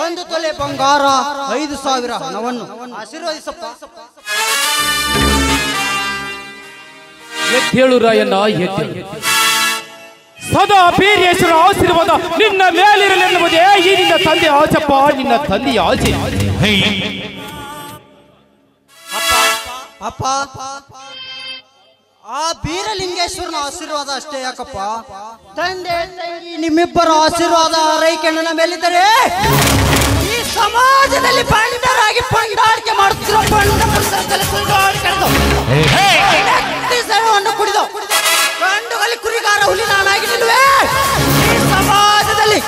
1 ತೊಲೆ ಬಂಗಾರ, 5,000 ಹಣವನ್ನು ಆಶೀರ್ವದಿಸಪ್ಪ. ಎದ್ದೇಳು ರಾಯಣ್ಣ, ಎದ್ದೇಳು. ಸದಾ ಬೀರೇಶ್ವರ ಆಶೀರ್ವಾದ ನಿನ್ನ ಮೇಲಿರಲೆನ್ನುವುದೇ ಈ ನಿನ್ನ ತಂದೆ ಆಚಪ್ಪ, ನಿನ್ನ ತಂದೆಯ ಆಚೆ. ಅಪ್ಪ, ಆ ಬೀರಲಿಂಗೇಶ್ವರನ ಆಶೀರ್ವಾದ ಅಷ್ಟೇ ಯಾಕಪ್ಪ, ತಂದೆ ತಂಗಿ ನಿಮ್ಮಿಬ್ಬರ ಆಶೀರ್ವಾದ ರೈಕಣ್ಣನ ಮೇಲಿದ್ದರೆ ಈ ಸಮಾಜದಲ್ಲಿ ಬಂಡರಾಗಿ ಪಂಡಾಡಿಕೆ ಮಾಡುತ್ತಿರೋ ಬಂಡ ಪುರುಷರನ್ನು ಕುಡಿದು ಗಂಡುಗಲಿ ಕುರಿಗಾರ ಹುಲಿ ನಾನಾಗಿ ನಿಲ್ಲುವೆ ಈ ಸಮಾಜದಲ್ಲಿ.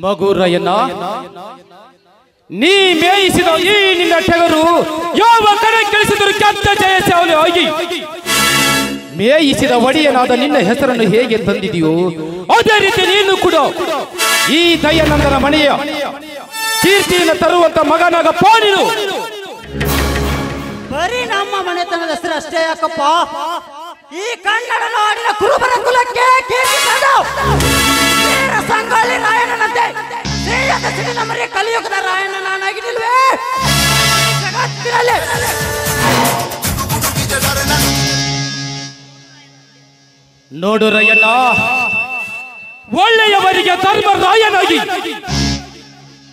ಮಗು ರಾಯಣ್ಣ, ನೀ ಮೇಯಿಸಿದ ಈ ನಿನ್ನ ಟಗರು ಯಾವ ಕಡೆ ಕೆಲಸಿದರೂ ಕೆಟ್ಟ ಜಯ ಚಾವಲಿ ಆಗಿ ಮೇಯಿಸಿದ ಒಡೆಯನಾದ ನಿನ್ನ ಹೆಸರನ್ನು ಹೇಗೆ ತಂದಿದೆಯೋ ಅದೇ ರೀತಿ ನೀನು ಕೂಡ ಈ ದಯಾನಂದನ ಮನೆಯ ಕೀರ್ತಿಯನ್ನು ತರುವಂತ ಮಗನಾಗಪ್ಪ ನೀನು. ಬರೀ ನಮ್ಮ ಮನೆತನದ ಹೆಸರು ಅಷ್ಟೇ ಯಾಕಪ್ಪ, ಈ ಕನ್ನಡ ನಾಡಿನ ಕುರುಬರ ಕುಲಕ್ಕೆ ಕೀರ್ತಿ ತಂದು ಸಂಗೊಳ್ಳಿ ರಾಯಣ್ಣನಂತೆ ಶ್ರೀಯದ ಸಿಡಿಲ ಮರಿ ಕಲಿಯುಗದ ರಾಯಣ್ಣ ನಾನಾಗಿ ನಿಲ್ವೆ ಜಗತ್ತಿನಲ್ಲಿ. ನೋಡು ರಾಯಣ್ಣ, ಒಳ್ಳೆಯವರಿಗೆ ಧರ್ಮ ರಾಯನಾಗಿ,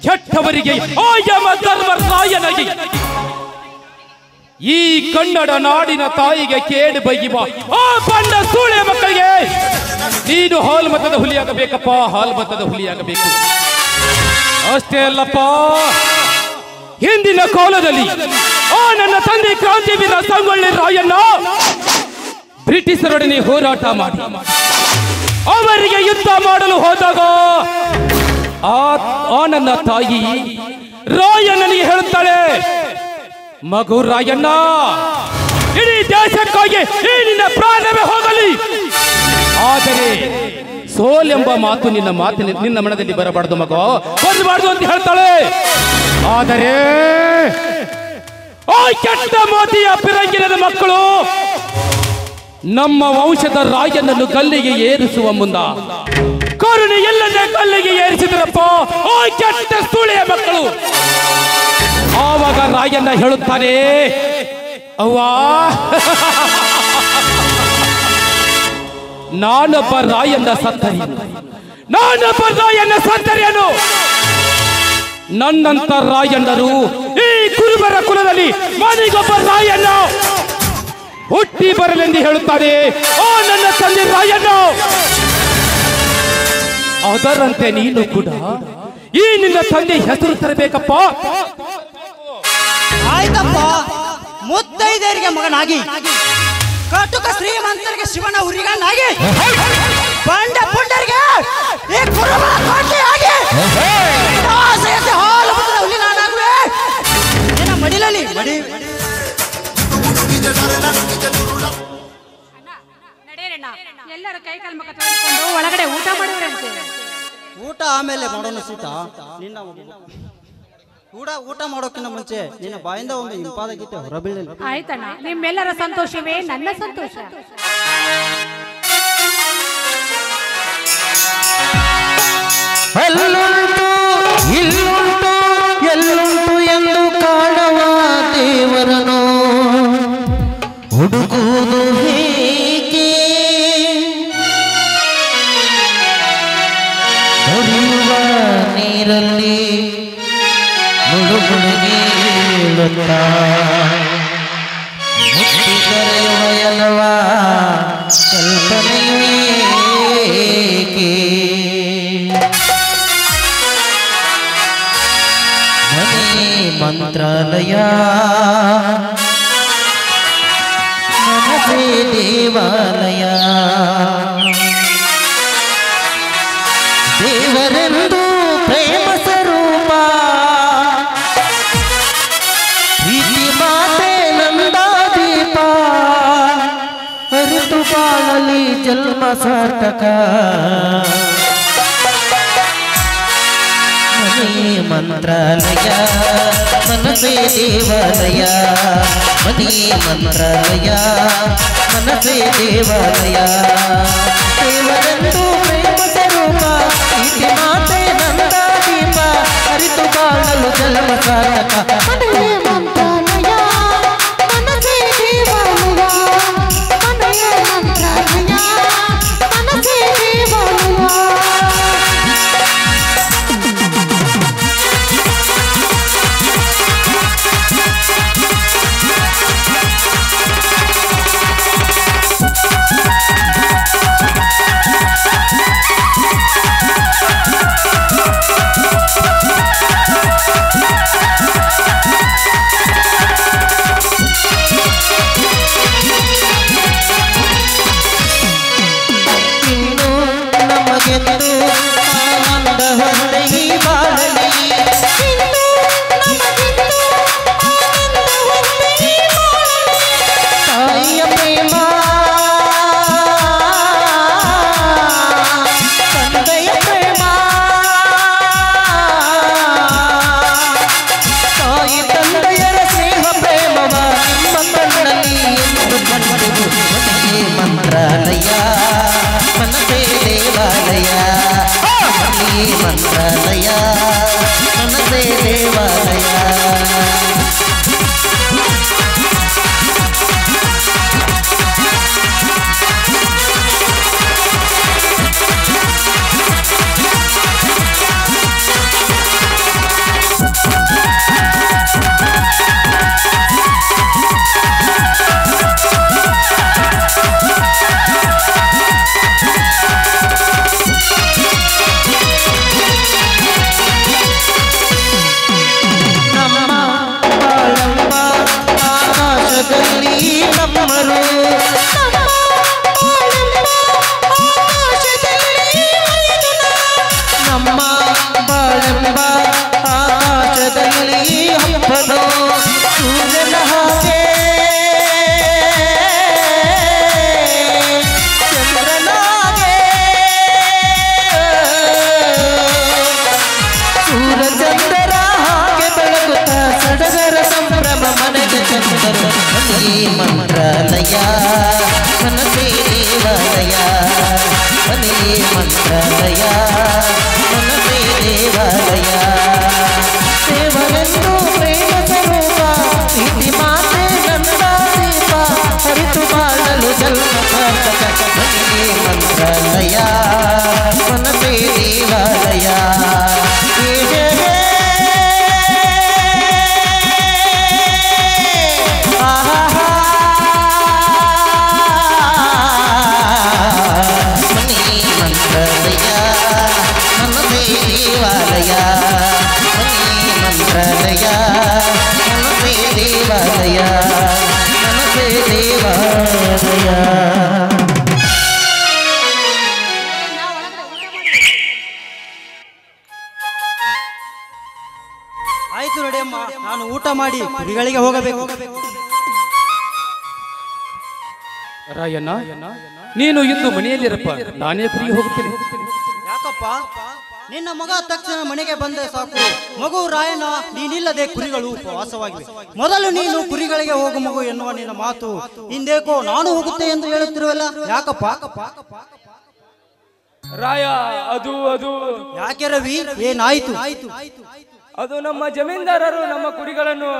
ಕೆಟ್ಟವರಿಗೆ ಆಯಮ ಧರ್ಮ ರಾಯನಾಗಿ ಈ ಕನ್ನಡ ನಾಡಿನ ತಾಯಿಗೆ ಕೇಡು ಬೈಯುವ ಆ ಬಂಡ ಸೂಳೆ ಮಕ್ಕಳಿಗೆ ನೀನು ಹಾಲು ಮತದ ಹುಲಿಯಾಗಬೇಕಪ್ಪ, ಹಾಲು ಮತದ ಹುಲಿಯಾಗಬೇಕು. ಅಷ್ಟೇ ಅಲ್ಲಪ್ಪ, ಹಿಂದಿನ ಕಾಲದಲ್ಲಿ ಆ ನನ್ನ ತಂದೆ ಕ್ರಾಂತಿವೀರ ಸಂಗೊಳ್ಳಿ ರಾಯಣ್ಣ ಬ್ರಿಟಿಷರೊಡನೆ ಹೋರಾಟ ಮಾಡಿ ಅವರಿಗೆ ಯುದ್ಧ ಮಾಡಲು ಹೋದಾಗ ಆ ನನ್ನ ತಾಯಿ ರಾಯಣ್ಣನಿಗೆ ಹೇಳುತ್ತಾಳೆ, ಮಗು ರಾಯಣ್ಣ, ಇಡೀ ದೇಶಕ್ಕಾಗಿ ಈ ನಿನ್ನ ಪ್ರಾಣವೇ ಹೋಗಲಿ, ಆದರೆ ಸೋಲೆಂಬ ಮಾತು ನಿನ್ನ ಮನದಲ್ಲಿ ಬರಬಾರದು ಮಗು, ಬರಬಾರದು ಅಂತ ಹೇಳ್ತಾಳೆ. ಆದರೆ ಆ ಕೆಟ್ಟ ಮೋದಿಯ ಪಿರಂಗಿನ ಮಕ್ಕಳು ನಮ್ಮ ವಂಶದ ರಾಯನನ್ನು ಗಲ್ಲಿಗೆ ಏರಿಸುವ ಮುನ್ನ ಕರುಣೆ ಎಲ್ಲದೆ ಗಲ್ಲಿಗೆ ಏರಿಸಿದ್ರಪ್ಪ ಆ ಕೆಟ್ಟ ಸುಳಿಯ ಮಕ್ಕಳು. ಆವಾಗ ರಾಯಣ್ಣ ಹೇಳುತ್ತಾನೆ, ಅವ್ವಾ ನಾನೊಬ್ಬ ರಾಯಣ್ಣ ಸತ್ತರಿ, ನಾನೊಬ್ಬ ರಾಯಣ್ಣ ಸತ್ತರಿಯನು. ನನ್ನಂತ ರಾಯಣ್ಣರು ಈ ಕುರುಬರ ಕುಲದಲ್ಲಿ ಮನೆಗೊಬ್ಬ ರಾಯಣ್ಣ ಹುಟ್ಟಿ ಬರಲೆಂದು ಹೇಳುತ್ತಾನೆ ಓ ನನ್ನ ತಂದೆ ರಾಯಣ್ಣ. ಅದರಂತೆ ನೀನು ಕೂಡ ಈ ನಿನ್ನ ತಂದೆ ಹೆಸರು ತರಬೇಕಪ್ಪ. ಆಯ್ತಪ್ಪ, ಮುತ್ತೈದರಿಗೆ ಮಗನಾಗಿ ಕಟುಕ ಶ್ರೀಮಂತರಿಗೆ ಶಿವನ ಉರಿಗಣ್ಣಾಗಿ ಬಂಡ ಪುಂಡರಿಗೆ ಈ ಕುರುಬರ ಕೋಟೆಯಾಗಿ ಆಸೆಯಂತೆ ಹಾಲು ಮುಗಿದ ಹುಲಿ ನಾನಾಗುವೆ ನಿನ್ನ ಮಡಿಲಲ್ಲಿ ಮಡಿ ಎಲ್ಲರ ಕೈ ಕಾಲು ಮುಖ ತೊಳೆದುಕೊಂಡು ಒಳಗಡೆ ಊಟ ಮಾಡುವರಂತೆ. ಊಟ ಆಮೇಲೆ ಮಾಡೋಣ ಸೀತಾ. ನಿನ್ನ ಊಟ ಮಾಡೋಕ್ಕಿಂತ ಮುಂಚೆ ನಿನ್ನ ಬಾಯಿಂದ ಒಂದು ಇಂಪಾದ ಗೀತೆ ಹೊರಬೀಳಲಿ. ಆಯ್ತಣ್ಣ, ನಿಮ್ಮೆಲ್ಲರ ಸಂತೋಷವೇ ನನ್ನ ಸಂತೋಷ. ಅಲ್ಲುಂಟು ಇಲ್ಲುಂಟು ಎಲ್ಲುಂಟು ಎಂದು ಕಾಣುವ ದೇವರನು ಹುಡುಕುವುದು ಹೇಗೆ? ಹರಿಯುವ ನೀರಲ್ಲಿ ಮುಳುಗುಳುಗಿ ಬೀಳುತ್ತಾ ಮುಟ್ಟಿ ಕರೆಯುವ ಎಲವ ಕಲ್ಪನೆಯು ಏಕೆ? ಮನೆ ಮಂತ್ರಾಲಯ ಮನಸೇ ದೇವಾಲಯ ದೇವರೆಂದು ಪ್ರೇಮ ಸ್ವರೂಪ ಪ್ರೀತಿ ಮಾತೆ ನಂದಾದೀಪ ಅರಿತು ಬಾಳಲಿ ಜನ್ಮ ಸಾರ್ಥಕ ಮನೆ ಮಂತ್ರಾಲಯ ಮನಸೇ ದೇವಾಲಯ ಮನೆ ಮಂತ್ರಾಲಯ ಮನಸೇ ದೇವಾಲಯ ದೇವರೆಂದು ಪ್ರೇಮ ಸ್ವರೂಪ ಪ್ರೀತಿ ಮಾತೆ ನಂದಾದೀಪ ಅರಿತು ಬಾಳಲು ಜನ್ಮ ಸಾರ್ಥಕ ಮನೆ ಮಂತ್ರಾಲಯ ಮನಸೇ ದೇವಾಲಯ ಮನೆ ಮಂತ್ರಾಲಯ ಮನಸೇ ದೇವಾಲಯ. ಆನಂದ ಹೊಂದೆ ಈ ಬಾಳಲಿ ತಾಯಿಯ ಪ್ರೇಮ ತಂದೆಯ ಪ್ರೇಮ ತಾಯಿ ತಂದೆಯರ ಸ್ನೇಹ ಪ್ರೇಮವ ನಿಮ್ಮ ಕಣ್ಣಲ್ಲಿ ಎಂದು ಕಂಡೆವು. ಮನೆಯೇ ಮಂತ್ರಾಲಯ ಮನಸೇ ದೇವಾಲಯ ಮನೆಯೇ ಮಂತ್ರಾಲಯ ಮನಸೇ ದೇವಾಲಯ. ನಮ್ಮ ಬಾಳೆಂಬ ಆಕಾಶದಲ್ಲಿ ಹಬ್ಬದ ಸೂರ್ಯನ ಹಾಗೆ ಚಂದ್ರನಾಗೆ ಸೂರ್ಯಚಂದ್ರರ ಹಾಗೆ ಬೆಳಗುತ್ತ ಸಡಗರ ಸಂಭ್ರಮ ಮನೆಗೆ ಚಂದ್ರ. ಮನೆಯೇ ಮಂತ್ರಾಲಯ ಮನಸೇ ದೇವಾಲಯ ಮನೆಯೇ ಮಂತ್ರಾಲಯ ಮನಸೇ ದೇವಾಲಯ ದೇವರೆಂದು ಪ್ರೇಮ ಸ್ವರೂಪ ಪ್ರೀತಿ ಮಾತೆ ನಂದಾದೀಪ ಹರಿತು ಬಾಳಲು ಜನ್ಮ ಸಾರ್ಥಕ. ಮನೆಯೇ ಮಂತ್ರಾಲಯ ಮನಸೇ ದೇವಾಲಯ. ದೇವಾಲಯ ಮನೆ ಮಂತ್ರಾಲಯ ಮನಸೇ ದೇವಾಲಯ. ಮನಸೇ ದೇವಾಲಯ. ಆಯ್ತು ನಡಿಯಮ್ಮ, ನಾನು ಊಟ ಮಾಡಿ ಕುರಿಗಳಿಗೆ ಹೋಗಬೇಕು. ರಾಯಣ್ಣ, ನೀನು ಇಂದು ಮನೆಯಲ್ಲಿರಪ್ಪ, ನಾನೇ ಕುರಿಗೆ ಹೋಗುತ್ತೇನೆ. ಯಾಕಪ್ಪ? ನಿನ್ನ ಮಗ ತಕ್ಷಣ ಮನೆಗೆ ಬಂದರೆ ಸಾಕು. ಮಗು ರಾಯಣ್ಣ, ನೀನಿಲ್ಲದೆ ಕುರಿಗಳು ಉಪವಾಸವಾಗಿವೆ. ಮೊದಲು ನೀನು ಕುರಿಗಳಿಗೆ ಹೋಗು ಮಗು ಎನ್ನುವ ನಿನ್ನ ಮಾತು ಹಿಂದೇಕೋ ನಾನು ಹೋಗುತ್ತೆ ಎಂದು ಹೇಳುತ್ತಿರುವಲ್ಲ, ಯಾಕಪ್ಪ? ರಾಯ, ಅದು ಅದು ಯಾಕೆ ರವಿ, ಏನಾಯ್ತು? ಅದು ನಮ್ಮ ಜಮೀನ್ದಾರರು ನಮ್ಮ ಕುರಿಗಳನ್ನು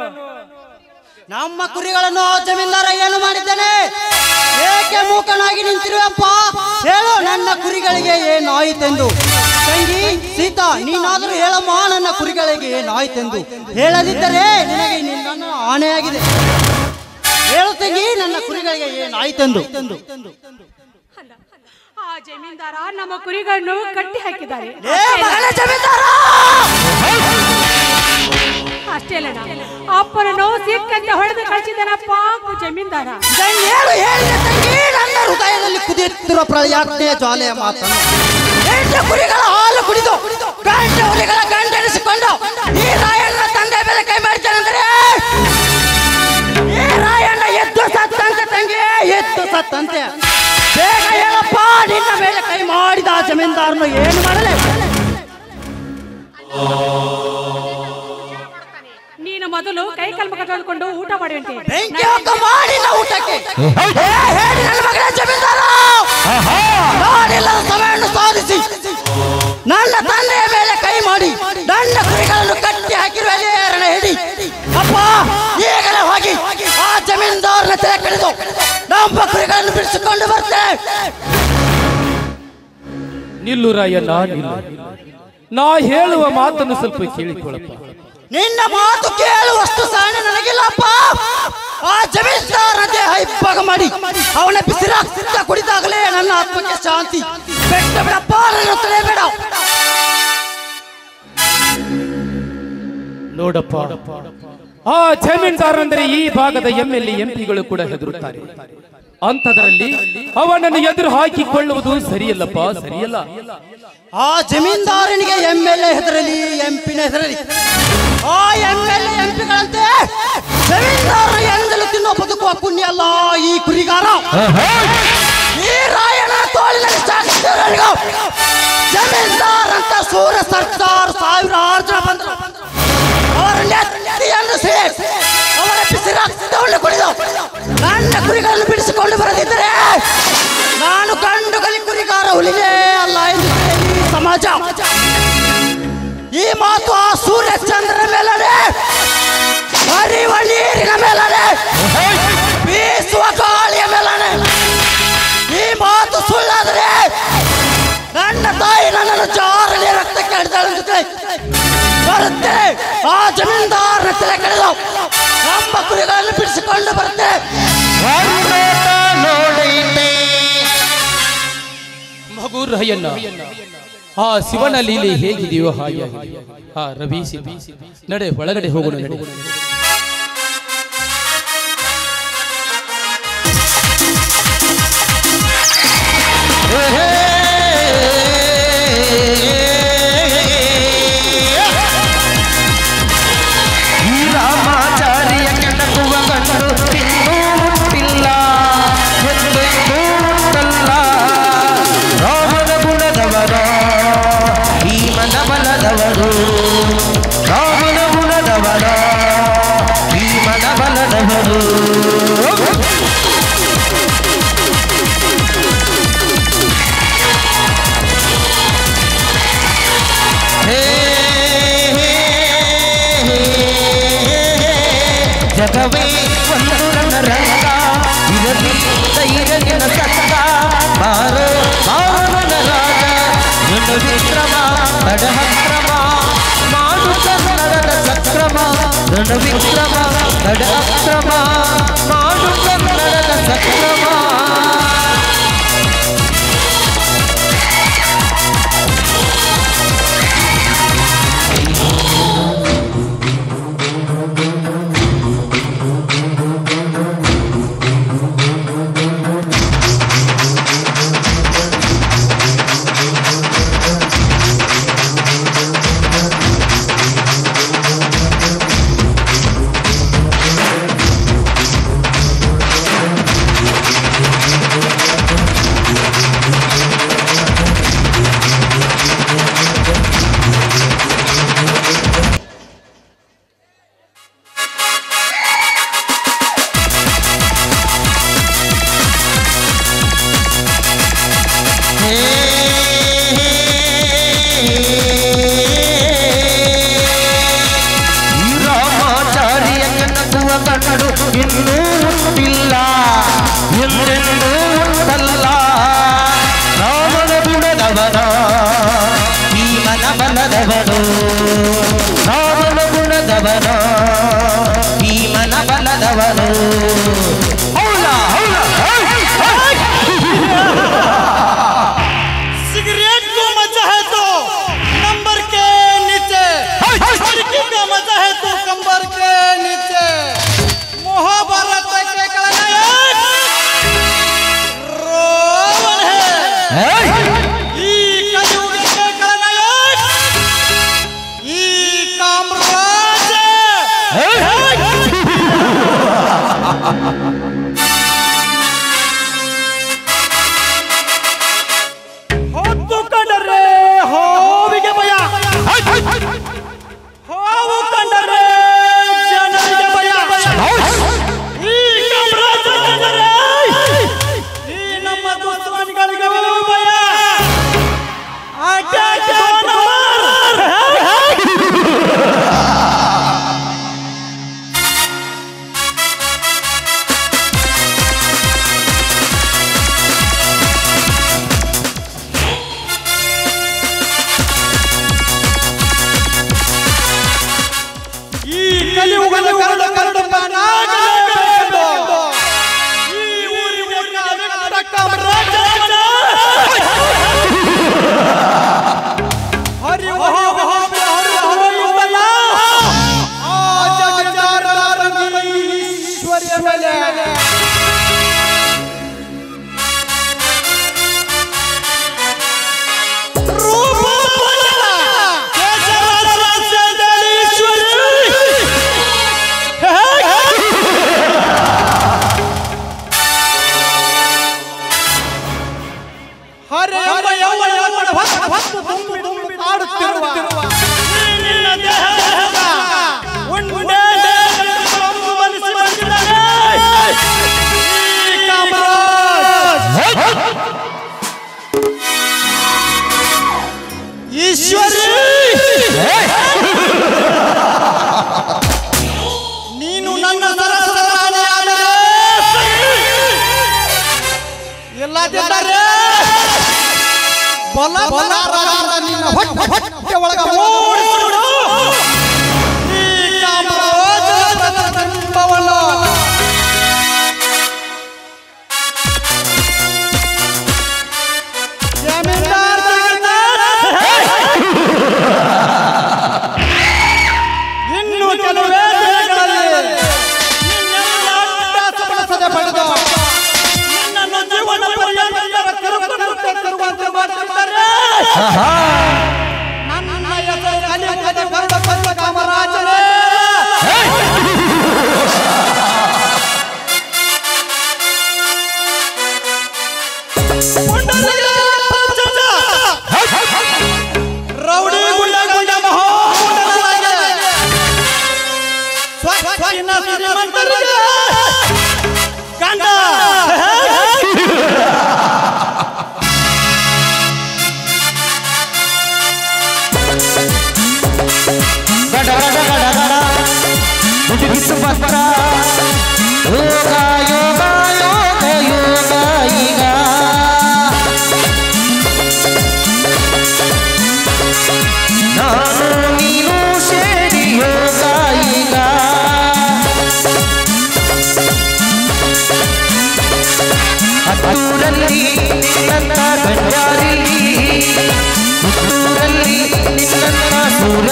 ಜಮೀನ್ದಾರ ಏನು ಮಾಡಿದ್ದಾನೆ? ಏಕೆ ಮೂಕನಾಗಿ ನಿಂತಿರುವಪ್ಪ? ಹೇಳು, ನನ್ನ ಕುರಿಗಳಿಗೆ ಏನಾಯಿತೆಂದು. ತಂಗಿ ಸೀತಾ, ನೀನಾದರೂ ಹೇಳಮ್ಮ, ನನ್ನ ಕುರಿಗಳಿಗೆ ಏನಾಯಿತೆಂದು. ಹೇಳದಿದ್ದರೆ ನಿನಗೆ ನಿನ್ನ ಆಣೆಯಾಗಿದೆ. ಹೇಳು ತಂಗಿ, ನನ್ನ ಕುರಿಗಳಿಗೆ ಏನಾಯಿತೆಂದು. ಆ ಜಮೀನ್ದಾರ ನಮ್ಮ ಕುರಿಗಳನ್ನು ಕಟ್ಟಿ ಹಾಕಿದ್ದಾರೆ. ಅಷ್ಟೇ ಅಲ್ಲ, ಅಪ್ಪನನ್ನು ಸಿಕ್ಕಂತೆ ಹೊಡೆದು ಕಳಿಸಿದ್ದಾನಪ್ಪ ಜಮೀನ್ದಾರ. ಹೇಳು ಹೇಳಿದ ತಂಗಿ, ನನ್ನ ಹೃದಯದಲ್ಲಿ ಕುದಿಯುತ್ತಿರುವ ಪ್ರಯಾಜ್ಞೆಯ ಜ್ವಾಲೆಯ ಮಾತನ್ನು. ಕುರಿಗಳ ಹಾಲು ಕುಡಿದು ಗಂಡ ಹುಲಿಗಳ ಗಂಟೆನಿಸಿಕೊಂಡು ಈ ರಾಯಣ್ಣ ತಂದೆ ಮೇಲೆ ಕೈ ಮಾಡ್ತಾನಂದ್ರೆ ಈ ರಾಯಣ್ಣ ಎದ್ದು ಸತ್ತಂತೆ ತಂಗಿ, ಎದ್ದು ಸತ್ತಂತೆ. ಬೇಗ ಹೇಳಪ್ಪ, ನಿನ್ನ ಮೇಲೆ ಕೈ ಮಾಡಿದ ಜಮೀನ್ದಾರನು ಏನು ಮಾಡಲೇ? ನೀನು ಮೊದಲು ಕೈ ಕಲ್ಮಕ ತೊಳೆದುಕೊಂಡು ಊಟ ಮಾಡುವಂತೆ. ಬೆಂಕಿ ಹಾಕ ಮಾಡಿದ ಊಟಕ್ಕೆ ಹೇಳಿ ನನ್ನ ಮಗನ ಜಮೀನ್ದಾರ ನಾನಿಲ್ಲದ ಸಮಯವನ್ನು ಸಾಧಿಸಿ ನನ್ನ ತಂದೆಯ ಮೇಲೆ ಕೈ ಮಾಡಿ ನನ್ನ ಕುರಿಗಳನ್ನು ಕಟ್ಟಿ ಹಾಕಿರುವ ನೇರನ ಹಿಡಿ. ಅಪ್ಪ, ಈಗಲೇ ಹೋಗಿ ಆ ಜಮೀನ್ದಾರನ ತಲೆ ಕಡಿದು ನಮ್ಮ ಕುರಿಗಳನ್ನು ಬಿಡಿಸಿಕೊಂಡು ಬರ್ತೇನೆ. ನಿಲ್ಲು ರಾಯಣ್ಣ, ನಿಲ್ಲು. ನಾ ಹೇಳುವ ಮಾತನ್ನು ಸ್ವಲ್ಪ ಕೇಳಿಕೊಳ್ಳಪ್ಪ. ನಿನ್ನ ಮಾತು ಕೇಳುವಷ್ಟು ಸಹನೆ ನನಗಿಲ್ಲಪ್ಪ. ಆ ಜಮೀನ್ದಾರನ ದೇಹ ಇಬ್ಬಾಗ ಮಾಡಿ ಅವನ ಬಿಸಿರಾಕ್ತ ಕುಡಿದಾಗಲೇ ನನ್ನ ಆತ್ಮಕ್ಕೆ ಶಾಂತಿ. ಬೆಟ್ಟ ಬಿಡಪ್ಪ, ನನ್ನ ತಲೆಬೇಡ. ನೋಡಪ್ಪ, ಆ ಜಮೀನ್ದಾರನೆಂದರೆ ಈ ಭಾಗದ MLA MP ಗಳು ಕೂಡ ಹೆದರುತ್ತಾರೆ. ಅಂತದರಲ್ಲಿ ಅವನನ್ನು ಎದುರು ಹಾಕಿಕೊಳ್ಳುವುದು ಸರಿಯಲ್ಲಪ್ಪ, ಸರಿಯಲ್ಲ. ಆ ಜಮೀನ್ದಾರನಿಗೆ MLA ಹೆದರಲಿ, MP ಹೆದರಲಿ. ಆ MLA MP ಗಳಂತೆ ಜಮೀನ್ದಾರ ಎಂದಲು ತಿನ್ನೋ ಬದುಕುವ ಪುಣ್ಯ ಅಲ್ಲ ಈ ಕುರಿಗಾರ. ಈ ರಾಯಣ ತೋಳಿನಲ್ಲಿ ಸಾಕ್ಷಿಗಳಿಗೂ ಜಮೀನ್ದಾರ್ ಅಂತ ಸೂರ ಸರ್ಕಾರ ಸಾವಿರಾರು ಜನ ಬಂದರು. ಅವರ ನೆತ್ತಿಯನ್ನು ಸೇರಿಸಿ ಅವರ ಬಿಸಿರಾಕ್ತವನ್ನು ಕುಡಿದು ನನ್ನ ಕುರಿಗಳನ್ನು ಬಿಡಿಸಿಕೊಂಡು ಬರದಿದ್ದರೆ ನಾನು ಕಂಡು ಕಲಿ ಕುರಿಗಾರ ಹುಲಿನೇ ಅಲ್ಲ ಎಂದು ಈ ಸಮಾಜ. ಈ ಮಾತು ಆ ಸೂರ್ಯ ಚಂದ್ರನ ಮೇಲನೆ, ಹರಿವ ನೀರಿನ ಮೇಲನೆ, ಬೀಸುವ ಗಾಳಿಯ ಮೇಲನೆ. ಈ ಮಾತು ಸುಳ್ಳಾದರೆ ನನ್ನ ತಾಯಿ ನನ್ನನ್ನು ಜಾರಲಿ ರಕ್ತಕ್ಕೆ ಹಿಡಿದಾಳೆ. ಬರುತ್ತೆ ಆ ಜಮೀನ್ದಾರನ ತಲೆ ಕಳೆದು ನಮ್ಮ ಕುರಿಗಳನ್ನು ಬಿಡಿಸಿಕೊಂಡು ಬರುತ್ತೆ. ಮಗು ರಾಯಣ್ಣ, ಆ ಶಿವನ ಲೀಲೆ ಹೇಗಿದೆಯೋ ಹಾಗೆ ಆ ರವಿ ನಡೆ, ಒಳಗಡೆ ಹೋಗೋಣ ನಡೆ. ರಾಮಾಚಾರ್ಯ ಕೆಣಕುವ ಗಂಡು ಇನ್ನೂ ಮುಟ್ಟಿಲ್ಲ, ಮುಟ್ಟಲ್ಲ. ರಾಮನ ಗುಣದವರ ಈ ಮನ ಬಲದವರು, ರಾಮನ ಗುಣದವರ ಈ ಮನ ಬಲದವರು. ಜಗವೇ ಒಂದು ರಣರಂಗ, ಇದರಲ್ಲಿ ಧೈರ್ಯನ ಸತ್ತ. ಬಾರೋ ಮಾನವನ ರಾಜ ಋಣ ವಿಕ್ರಮ ತಡಹಕ್ರಮ, ಮಾಡು ಕನ್ನಡದ ಸಕ್ರಮ. ಋಣ ವಿಕ್ರಮ ತಡ ಅಕ್ರಮ, ಮಾಡು ಕನ್ನಡದ ಸಕ್ರಮ. ಇನ್ನೂ ಹುಟ್ಟಿಲ್ಲ ಎಂದೆಂದೂ ಉಂಟಲ್ಲ ರಾಮನ ಗುಣದವನ ಈ ಮನ ಬಲದವನು ರಾಮನ ಗುಣದವನ ಈ ಮನ ಬಲದವನು सिगरेट को मजा है तो नंबर के नीचे, लड़की का मजा है तो कंबर के नीचे। महाभारत के खलनायक रावण है, ई कलयुग के खलनायक ई कामराज ನೀನು ನನ್ನ ಸರಸರಾಣಿಯಾದರೆ ಎಲ್ಲದಿದ್ದರೆ ಬಲ ಬಲ ನಿನ್ನ ಹೊಟ್ಟೆ ಒಳಗ ಮೂಡಿಸಿಬಿಡು ಈ ಕಾಮರಾಜನ ಬಿಂಬವನ್ನು. ಇನ್ನು ಕೆಲವೇ ದಿನಗಳಲ್ಲಿ ನಿನ್ನೆಲ್ಲ ಅಭ್ಯಾಸಪಡಿಸದೆ ಪಡೆದು ನಿನ್ನನ್ನು ಜೀವನ ಪರ್ಯಂತರ ತಿರುಗುವಂತೆ ಮಾಡುತ್ತಿದ್ದಾರೆ. ನನ್ನ ಹೆಸರು ಕಲಿಯುಗದ ಗರುಡ ಪರ್ವ ಕಾಮರಾಜರೇ. ರೌಡಿ ಗುಂಡ ಗುಂಡ ಮಹಾಗುಂಡನಾಗೆ ಸ್ವಚ್ಛಿನ ಶ್ರೀಮಂತರಿಗೆ ಗಂಡ ಗಡ ಗಡ ಗಡ ಗಡ ಮುಗಿಸು ಪತ್ರ ಯೋಗ ಯೋಗ ಯೋಗ ಯೋಗ ಈಗ ನಾನು ನೀನು ಸೇರಿ ಯೋಗ ಈಗ ಹತ್ತೂರಲ್ಲಿ ನಿನ್ನಂತ ಗಂಡಾರಿ ಹುಟ್ಟೂರಲ್ಲಿ ನಿನ್ನಂತ ಸೂರ